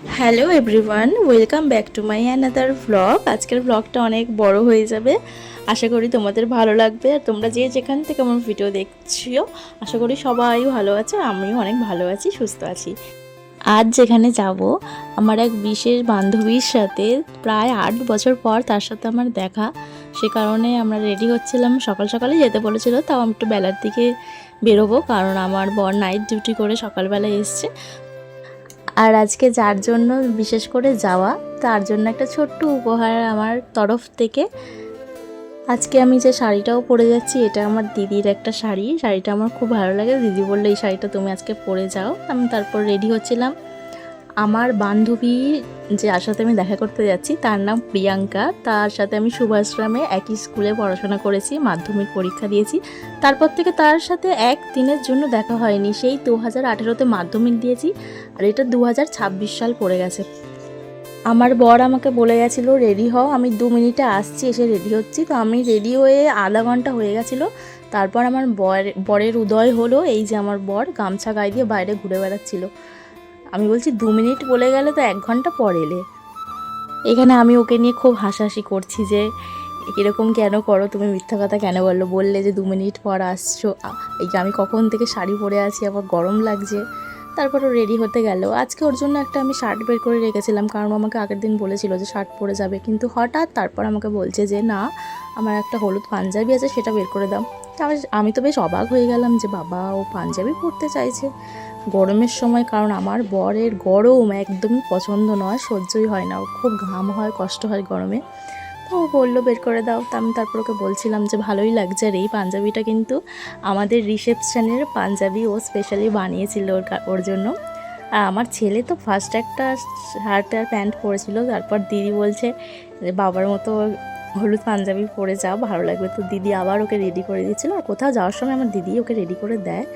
Hello everyone, welcome back to my another vlog. আজকের ভ্লগটা অনেক বড় হয়ে যাবে, আশা করি তোমাদের ভালো লাগবে। আর তোমরা যে যেখান থেকে আমার ভিডিও দেখছিও, আশা করি সবাই ভালো আছে, আমিও অনেক ভালো আছি, সুস্থ আছি। আজ যেখানে যাব, আমার এক বিশেষ বান্ধবীর সাথে প্রায় 8 বছর পর তার সাথে আমার দেখা। সে কারণে আমরা রেডি হচ্ছিলাম, সকাল সকালে যেতে বলেছিল, তাও আমি একটু বেলার দিকে বেরোবো, কারণ আমার বর নাইট ডিউটি করে সকালবেলায় এসছে। আর আজকে যার জন্য বিশেষ করে যাওয়া, তার জন্য একটা ছোট্ট উপহার আমার তরফ থেকে। আজকে আমি যে শাড়িটাও পরে যাচ্ছি, এটা আমার দিদির একটা শাড়ি। শাড়িটা আমার খুব ভালো লাগে। দিদি বললো এই শাড়িটা তুমি আজকে পরে যাও। আমি তারপর রেডি হচ্ছিলাম। আমার বান্ধবী যার সাথে আমি দেখা করতে যাচ্ছি, তার নাম প্রিয়াঙ্কা। তার সাথে আমি সুভাষগ্রামে একই স্কুলে পড়াশোনা করেছি, মাধ্যমিক পরীক্ষা দিয়েছি। তারপর থেকে তার সাথে এক দিনের জন্য দেখা হয়নি। সেই 2018-তে মাধ্যমিক দিয়েছি, আর এটা 2026 সাল পড়ে গেছে। আমার বর আমাকে বলে গেছিলো রেডি হও, আমি 2 মিনিটে আসছি, এসে রেডি হচ্ছি। তো আমি রেডি হয়ে আধা ঘন্টা হয়ে গেছিলো। তারপর আমার বরের উদয় হলো। এই যে আমার বর গামছা গায়ে দিয়ে বাইরে ঘুরে বেড়াচ্ছিল। আমি বলছি 2 মিনিট বলে গেলে তো 1 ঘন্টা পর এলে। এখানে আমি ওকে নিয়ে খুব হাসাহাসি করছি যে এরকম কেন করো, তুমি মিথ্যা কথা কেন বললে যে 2 মিনিট পর আসছো। এই যে আমি কখন থেকে শাড়ি পরে আছি, আবার গরম লাগছে। তারপর ও রেডি হতে গেল। আজকে ওর জন্য একটা আমি শার্ট বের করে রেখেছিলাম, কারণ আমাকে আগের দিন বলেছিল যে শার্ট পরে যাবে, কিন্তু হঠাৎ তারপর আমাকে বলছে যে না, আমার একটা হলুদ পাঞ্জাবি আছে, সেটা বের করে দাও। আমি তো বেশ অবাক হয়ে গেলাম যে বাবা, ও পাঞ্জাবি পরতে চাইছে গরমের সময়, কারণ আমার বরের গরম একদমই পছন্দ নয়, সহ্যই হয় না, ওর খুব ঘাম হয়, কষ্ট হয় গরমে। তো ও বললো বের করে দাও। তো আমি তারপর ওকে বলছিলাম যে ভালোই লাগছে। আর এই পাঞ্জাবিটা কিন্তু আমাদের রিসেপশনের পাঞ্জাবি, ও স্পেশালি বানিয়েছিল ওর জন্য। আর আমার ছেলে তো ফার্স্ট একটা শার্ট আর প্যান্ট পরেছিল, তারপর দিদি বলছে যে বাবার মতো হলুদ পাঞ্জাবি পরে যাও, ভালো লাগবে। তো দিদি আবার ওকে রেডি করে দিচ্ছিলো। আর কোথাও যাওয়ার সময় আমার দিদি ওকে রেডি করে দেয়।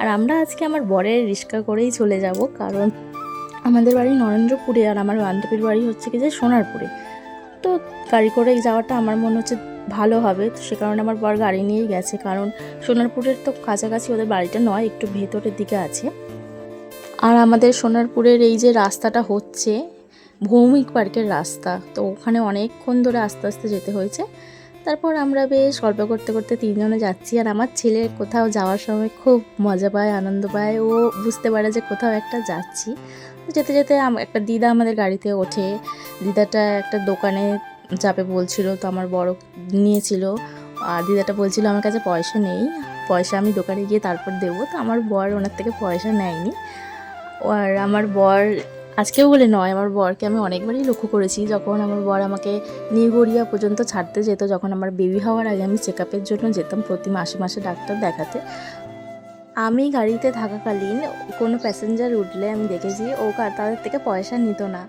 আর আমরা আজকে আমার বরের রিক্সা করেই চলে যাব, কারণ আমাদের বাড়ি নরেন্দ্রপুরে, আর আমার বান্ধবীর বাড়ি হচ্ছে কি যে সোনারপুরে। তো গাড়ি করে যাওয়াটা আমার মনে হচ্ছে ভালো হবে। তো সে কারণে আমার বর গাড়ি নিয়েই গেছে, কারণ সোনারপুরের তো কাছাকাছি ওদের বাড়িটা নয়, একটু ভেতরের দিকে আছে। আর আমাদের সোনারপুরের এই যে রাস্তাটা হচ্ছে ভৌমিক পার্কের রাস্তা, তো ওখানে অনেকক্ষণ ধরে আস্তে আস্তে যেতে হয়েছে। তারপর আমরা বেশ গল্প করতে করতে 3 জনে যাচ্ছি। আর আমার ছেলে কোথাও যাওয়ার সময় খুব মজা পায়, আনন্দ পায়, ও বুঝতে পারে যে কোথাও একটা যাচ্ছি। যেতে যেতে একটা দিদা আমাদের গাড়িতে ওঠে। দিদাটা একটা দোকানে যাবে বলছিল, তো আমার বড় নিয়েছিল। আর দিদাটা বলছিল আমার কাছে পয়সা নেই, পয়সা আমি দোকানে গিয়ে তারপর দেবো। তো আমার বর ওনার থেকে পয়সা নেয়নি। আর আমার বর আজকেও বলে নয়, আমার বরকে আমি অনেকবারই লক্ষ্য করেছি, যখন আমার বর আমাকে নিউগড়িয়া পর্যন্ত ছাড়তে যেত, যখন আমার বেবি হওয়ার আগে আমি চেক আপের জন্য যেতাম প্রতি মাসে মাসে ডাক্তার দেখাতে। আমি গাড়িতে থাকাকালীন কোনো প্যাসেঞ্জার উঠলে আমি দেখেছি ও তাদের থেকে পয়সা নিত না।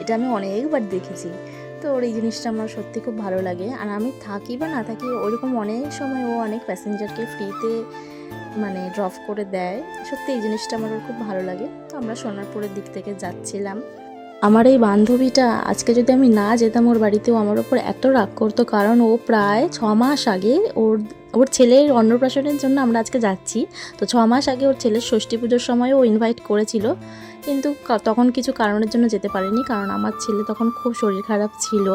এটা আমি অনেকবার দেখেছি। তো ওর এই জিনিসটা আমার সত্যি খুব ভালো লাগে। আর আমি থাকি বা না থাকি, ওরকম অনেক সময় ও অনেক প্যাসেঞ্জারকে ফ্রিতে মানে ড্রপ করে দেয়। সত্যি এই জিনিসটা আমার ওর খুব ভালো লাগে। তো আমরা সোনারপুরের দিক থেকে যাচ্ছিলাম। আমার এই বান্ধবীটা আজকে যদি আমি না যেতাম ওর বাড়িতেও আমার ওপর এত রাগ করতো, কারণ ও প্রায় 6 মাস আগে ওর ছেলের অন্নপ্রাশনের জন্য আমরা আজকে যাচ্ছি। তো 6 মাস আগে ওর ছেলের ষষ্ঠী পুজোর সময় ও ইনভাইট করেছিল, কিন্তু তখন কিছু কারণের জন্য যেতে পারিনি, কারণ আমার ছেলে তখন খুব শরীর খারাপ ছিল।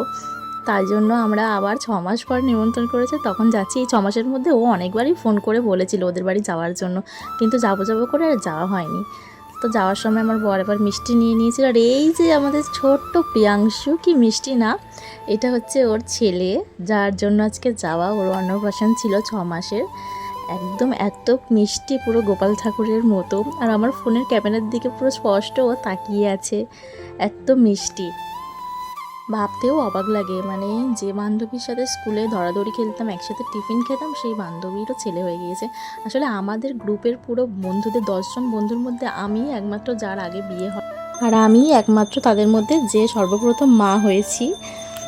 তাই জন্য আমরা আবার 6 মাস পর নিমন্ত্রণ করেছে, তখন যাচ্ছি। এই 6 মাসের মধ্যে ও অনেকবারই ফোন করে বলেছিল ওদের বাড়ি যাওয়ার জন্য, কিন্তু যাবো যাবো করে আর যাওয়া হয়নি। তো যাওয়ার সময় আমার বর এবার মিষ্টি নিয়ে নিয়েছিল। আর এই যে আমাদের ছোট্ট প্রিয়াংশু, কি মিষ্টি না, এটা হচ্ছে ওর ছেলে, যার জন্য আজকে যাওয়া। ওর অন্নপ্রাশন ছিল 6 মাসের। একদম এত মিষ্টি, পুরো গোপাল ঠাকুরের মতো। আর আমার ফোনের ক্যামেরার দিকে পুরো স্পষ্ট ও তাকিয়ে আছে, এত মিষ্টি। ভাবতেও অবাক লাগে, মানে যে বান্ধবীর সাথে স্কুলে ধরাধরি খেলতাম, একসাথে টিফিন খেতাম, সেই বান্ধবীরও ছেলে হয়ে গিয়েছে। আসলে আমাদের গ্রুপের পুরো বন্ধুদের 10 জন বন্ধুর মধ্যে আমি একমাত্র যার আগে বিয়ে হয়, আর আমি একমাত্র তাদের মধ্যে যে সর্বপ্রথম মা হয়েছি।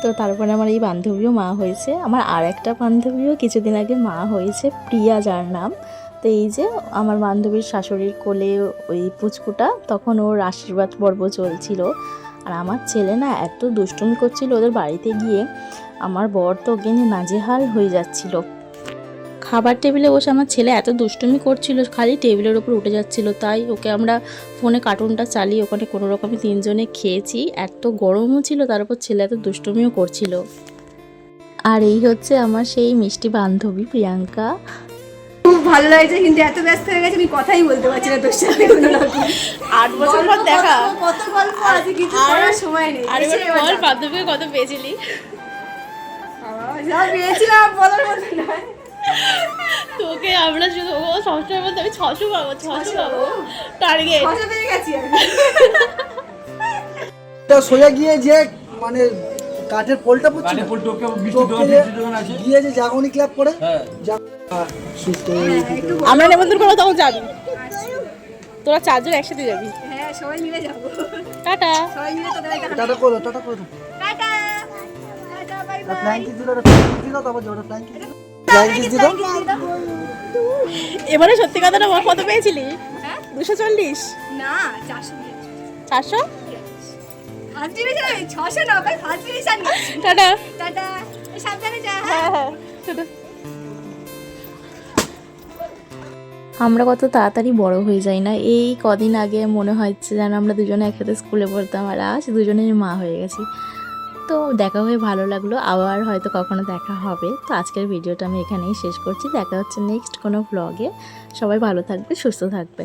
তো তারপরে আমার এই বান্ধবীও মা হয়েছে। আমার আর একটা বান্ধবীও কিছুদিন আগে মা হয়েছে, প্রিয়া যার নাম। তো এই যে আমার বান্ধবীর শাশুড়ির কোলে ওই পুচকুটা, তখন ওর আশীর্বাদ পর্ব চলছিল। আর আমার ছেলে না এত দুষ্টুমি করছিল ওদের বাড়িতে গিয়ে, আমার বর তো ওকে নিয়ে নাজেহাল হয়ে যাচ্ছিল। খাবার টেবিলে বসে আমার ছেলে এত দুষ্টুমি করছিল, খালি টেবিলের ওপর উঠে যাচ্ছিল, তাই ওকে আমরা ফোনে কার্টুনটা চালিয়ে ওখানে কোনো রকমে তিনজনে খেয়েছি। এত গরমও ছিল, তার উপর ছেলে এত দুষ্টুমিও করছিল। আর এই হচ্ছে আমার সেই মিষ্টি বান্ধবী প্রিয়াঙ্কা। খুব ভালো লাগছে, কিন্তু এত ব্যস্ত হয়ে গেছে আমি কথাই বলতে পারছি না তোর সাথে কোনো রকম। 8 বছর পর দেখা, কত গল্প আছে কিছু করার সময় নেই। আর এবার বল বান্ধবীকে কত পেয়েছিলি? যা পেয়েছিলাম বলার মতো নয়। তোকে আমরা শুধু ও সবসময় বলতে আমি 600 পাবো 600 পাবো টার্গেট। কষ্ট পেয়ে গেছি আমি। এটা সোজা গিয়ে যে মানে কাঠের পোলটা পড়ছে না, গিয়ে যে জাগনি ক্লাব করে আমরা নেমন্তন্ন করবো তখন যাবি, তোরা 4 জন একসাথে যাবি। হ্যাঁ সবাই মিলে যাবো। টাটা। সবাই মিলে তোদের একটা টাটা করো টাটা করো টাটা টাটা বাই বাই। ফ্ল্যাঙ্কিস দিল ফ্ল্যাঙ্কিস দিল তারপর জোড়া ফ্ল্যাঙ্কিস দিল। এবারে সত্যি কথাটা বল, কত পেয়েছিলি? হ্যাঁ 240 না 400 400। ফার্স্ট ডিভিশন 600 না ভাই, ফার্স্ট ডিভিশন। টাটা। টাটা সাবধানে যা। হ্যাঁ হ্যাঁ টাটা। আমরা কত তাড়াতাড়ি বড় হয়ে যাই না। এই কদিন আগে মনে হচ্ছে যেন আমরা দুজনে একসাথে স্কুলে পড়তাম, আর আজ দুজনের মা হয়ে গেছি। তো দেখা হয়ে ভালো লাগলো, আবার হয়তো কখনো দেখা হবে। তো আজকের ভিডিওটা আমি এখানেই শেষ করছি, দেখা হচ্ছে নেক্সট কোনো ব্লগে। সবাই ভালো থাকবে, সুস্থ থাকবে।